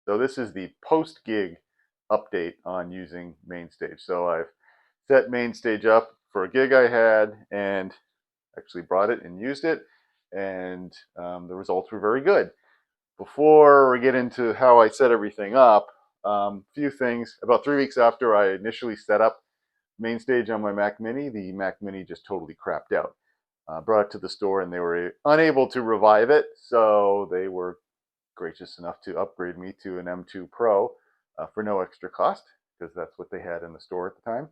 So this is the post-gig update on using Mainstage. So I've set Mainstage up for a gig I had and actually brought it and used it, and the results were very good. Before we get into how I set everything up, few things. About 3 weeks after I initially set up Mainstage on my Mac Mini, the Mac Mini just totally crapped out. Brought it to the store and they were unable to revive it, so they were gracious enough to upgrade me to an M2 Pro for no extra cost, because that's what they had in the store at the time.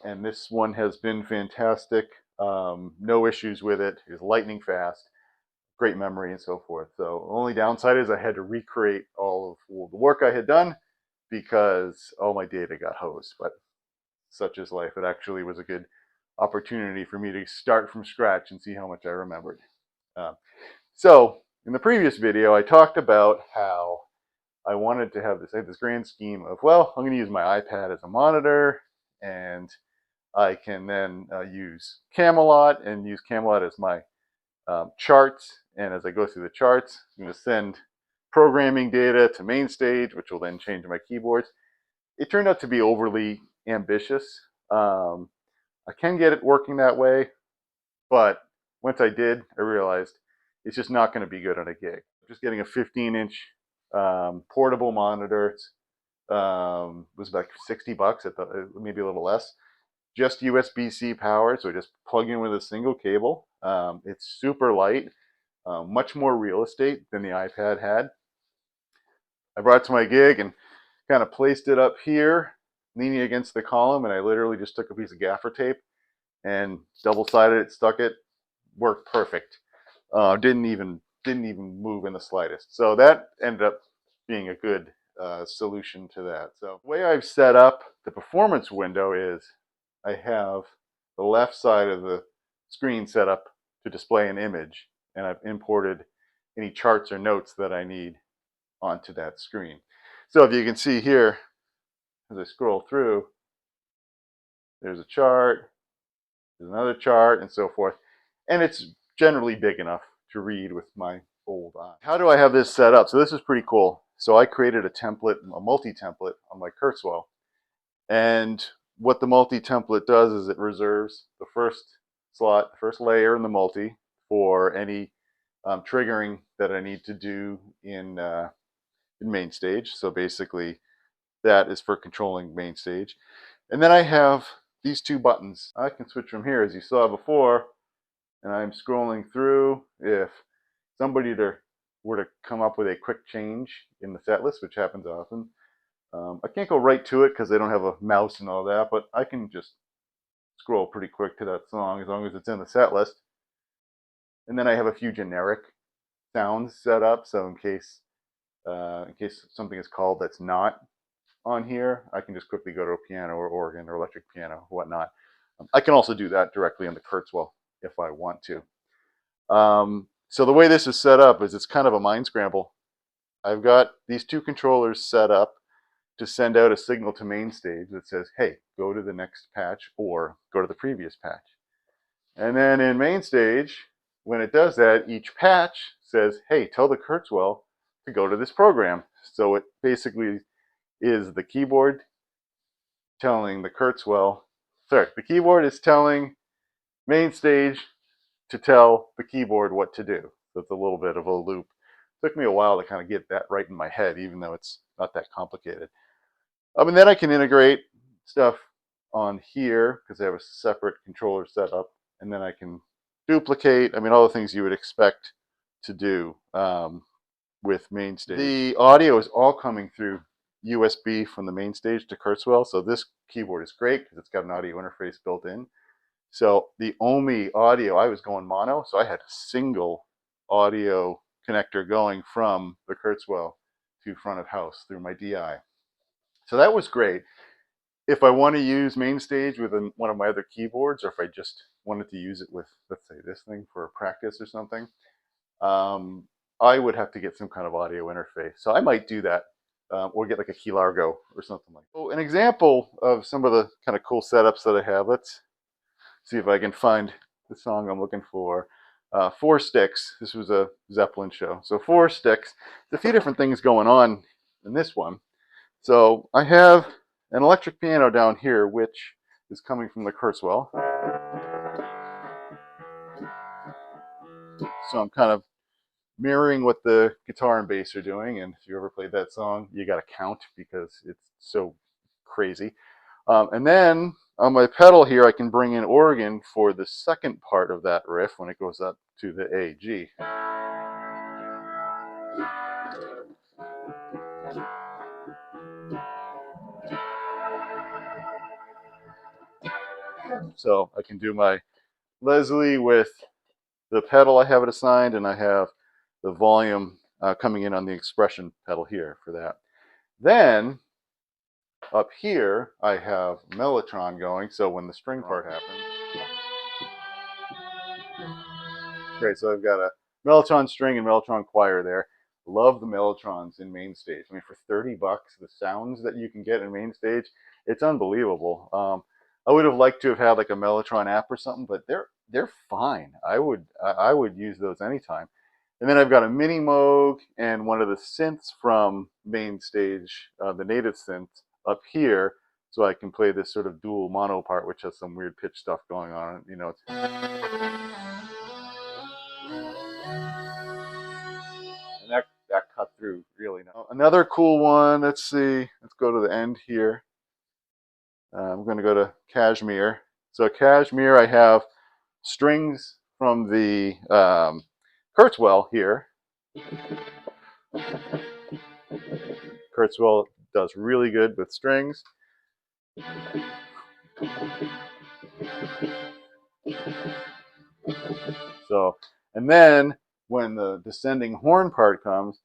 And this one has been fantastic. No issues with it. It's lightning fast, great memory, and so forth. So the only downside is I had to recreate all of the work I had done because all my data got hosed. But such is life. It actually was a good opportunity for me to start from scratch and see how much I remembered. So in the previous video, I talked about how I wanted to have this grand scheme of, well, I'm going to use my iPad as a monitor, and I can then use Camelot and use Camelot as my charts. And as I go through the charts, I'm going to send programming data to Mainstage, which will then change my keyboards. It turned out to be overly ambitious. I can get it working that way, but once I did, I realized it's just not going to be good on a gig. Just getting a 15-inch portable monitor was like $60 at the, maybe a little less. Just USB-C powered, so I just plug in with a single cable. It's super light, much more real estate than the iPad had. I brought it to my gig and kind of placed it up here, leaning against the column, and I literally just took a piece of gaffer tape and double-sided it, stuck it, worked perfect. Didn't even move in the slightest. So that ended up being a good solution to that. So the way I've set up the performance window is I have the left side of the screen set up to display an image, and I've imported any charts or notes that I need onto that screen. So if you can see here, as I scroll through, there's a chart, there's another chart, and so forth. And it's generally big enough to read with my old eye. How do I have this set up? So this is pretty cool. So I created a template, a multi-template on my Kurzweil. And what the multi-template does is it reserves the first slot, the first layer in the multi for any triggering that I need to do in Mainstage. So basically that is for controlling Mainstage. And then I have these two buttons. I can switch from here, as you saw before, and I'm scrolling through. If somebody were to come up with a quick change in the set list, which happens often, I can't go right to it because they don't have a mouse and all that, but I can just scroll pretty quick to that song as long as it's in the set list. And then I have a few generic sounds set up, so in case something is called that's not on here, I can just quickly go to a piano or organ or electric piano or whatnot. I can also do that directly on the Kurzweil if I want to. So the way this is set up is it's kind of a mind scramble. I've got these two controllers set up to send out a signal to Mainstage that says, hey, go to the next patch or go to the previous patch. And then in Mainstage, when it does that, each patch says, hey, tell the Kurzweil to go to this program. So it basically is the keyboard telling the Kurzweil, the keyboard is telling Mainstage to tell the keyboard what to do. So it's a little bit of a loop. It took me a while to kind of get that right in my head, even though it's not that complicated. And then I can integrate stuff on here because I have a separate controller set up, and then I can duplicate, all the things you would expect to do with Mainstage. The audio is all coming through USB from the Mainstage to Kurzweil, so this keyboard is great because it's got an audio interface built in. So the only audio, I was going mono, so I had a single audio connector going from the Kurzweil to front of house through my DI. So that was great. If I want to use Mainstage with one of my other keyboards, or if I just wanted to use it with, let's say, this thing for practice or something, I would have to get some kind of audio interface. So I might do that, or get like a Key Largo or something like that. So an example of some of the kind of cool setups that I have, let's see if I can find the song I'm looking for. Four Sticks. This was a Zeppelin show. So Four Sticks. There's a few different things going on than this one. So I have an electric piano down here, which is coming from the Kurzweil. So I'm kind of mirroring what the guitar and bass are doing. And if you ever played that song, you got to count because it's so crazy. And then on my pedal here, I can bring in organ for the second part of that riff when it goes up to the A, G. So I can do my Leslie with the pedal I have it assigned, and I have the volume coming in on the expression pedal here for that. Then up here, I have Mellotron going, so when the string part happens. Great, so I've got a Mellotron string and Mellotron choir there. Love the Mellotrons in Mainstage. I mean, for 30 bucks, the sounds that you can get in Mainstage, it's unbelievable. I would have liked to have had like a Mellotron app or something, but they're fine. I would use those anytime. And then I've got a Mini Moog and one of the synths from Mainstage, the native synth, up here, so I can play this sort of dual mono part, which has some weird pitch stuff going on. You know, and that cut through really nice. Another cool one. Let's see. Let's go to the end here. I'm going to go to Cashmere. So Cashmere, I have strings from the Kurzweil here. Kurzweil does really good with strings. So, and then when the descending horn part comes,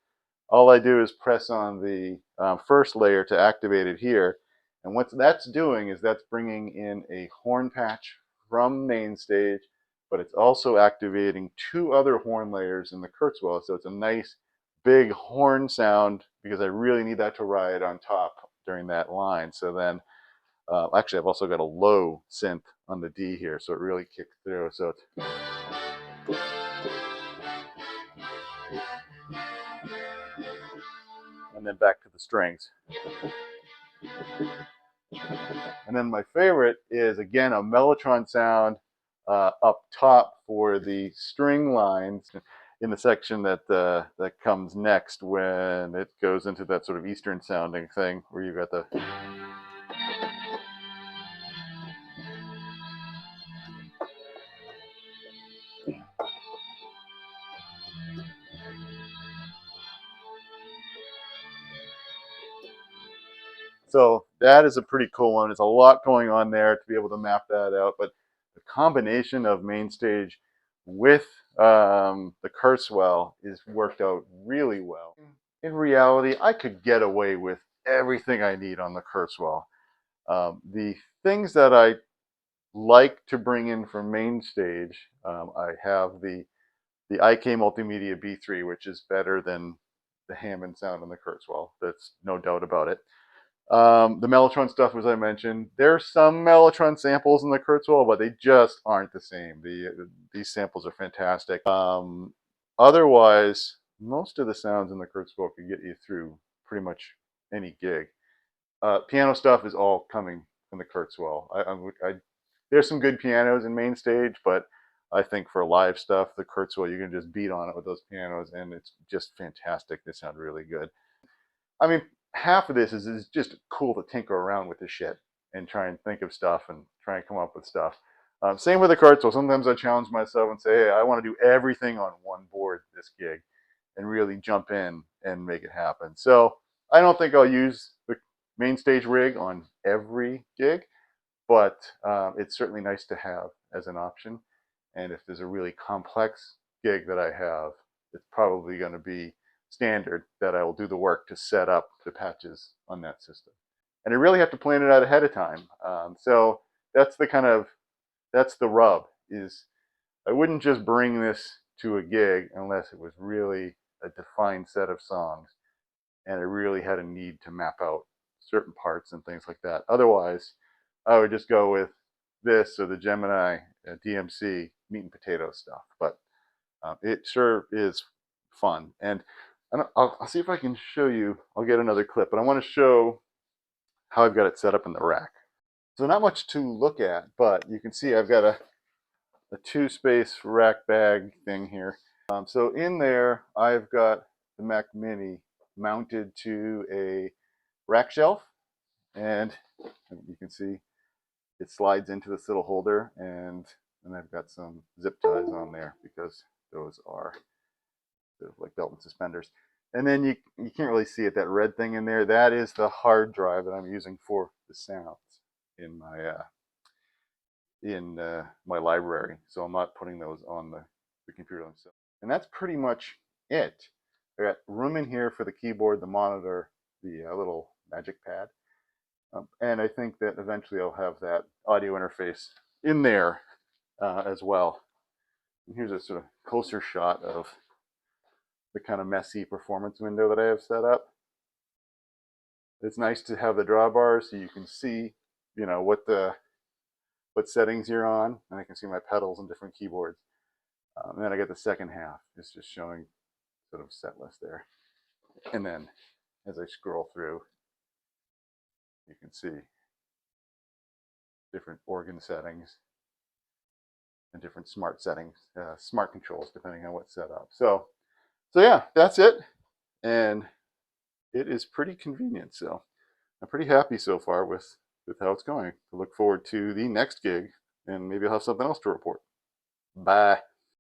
all I do is press on the first layer to activate it here. And what that's doing is that's bringing in a horn patch from Mainstage, but it's also activating two other horn layers in the Kurzweil. So it's a nice big horn sound because I really need that to ride on top during that line. So then, actually, I've also got a low synth on the D here, so it really kicks through. So it's and then back to the strings. And then my favorite is, again, a Mellotron sound up top for the string lines in the section that that comes next when it goes into that sort of Eastern sounding thing where you've got the. So that is a pretty cool one. There's a lot going on there to be able to map that out. But the combination of Mainstage with the Kurzweil is worked out really well. In reality, I could get away with everything I need on the Kurzweil. The things that I like to bring in from Mainstage, I have the IK Multimedia B3, which is better than the Hammond sound on the Kurzweil. That's no doubt about it. The Mellotron stuff, as I mentioned, there's some Mellotron samples in the Kurzweil, but they just aren't the same. These samples are fantastic. Otherwise, most of the sounds in the Kurzweil could get you through pretty much any gig. Piano stuff is all coming from the Kurzweil. There's some good pianos in Mainstage, but I think for live stuff, the Kurzweil, you can just beat on it with those pianos, and it's just fantastic. They sound really good. I mean, half of this is just cool to tinker around with this shit and try and think of stuff and try and come up with stuff. Same with the Kurzweil. Sometimes I challenge myself and say, hey, I want to do everything on one board this gig and really jump in and make it happen. So I don't think I'll use the Mainstage rig on every gig, but it's certainly nice to have as an option. And if there's a really complex gig that I have, it's probably going to be standard that I will do the work to set up the patches on that system. And I really have to plan it out ahead of time. So that's the rub, is I wouldn't just bring this to a gig unless it was really a defined set of songs and I really had a need to map out certain parts and things like that. Otherwise, I would just go with this or the Gemini DMC meat and potato stuff. But it sure is fun. And I'll see if I can show you. I'll get another clip, but I want to show how I've got it set up in the rack. So not much to look at, but you can see I've got a 2-space rack bag thing here. So in there, I've got the Mac Mini mounted to a rack shelf, and you can see it slides into this little holder, and I've got some zip ties on there because those are sort of like belt and suspenders. And then you can't really see it, that red thing in there, that is the hard drive that I'm using for the sounds in my library. So I'm not putting those on the computer themselves. And that's pretty much it. I got room in here for the keyboard, the monitor, the little magic pad. And I think that eventually I'll have that audio interface in there as well. And here's a sort of closer shot of the kind of messy performance window that I have set up. It's nice to have the drawbars so you can see, what settings you're on, and I can see my pedals and different keyboards. And then I get the second half. It's just showing sort of set list there. And then as I scroll through, you can see different organ settings and different smart settings, smart controls, depending on what's set up. So yeah, that's it. And it is pretty convenient. So I'm pretty happy so far with how it's going. I look forward to the next gig, and maybe I'll have something else to report. Bye.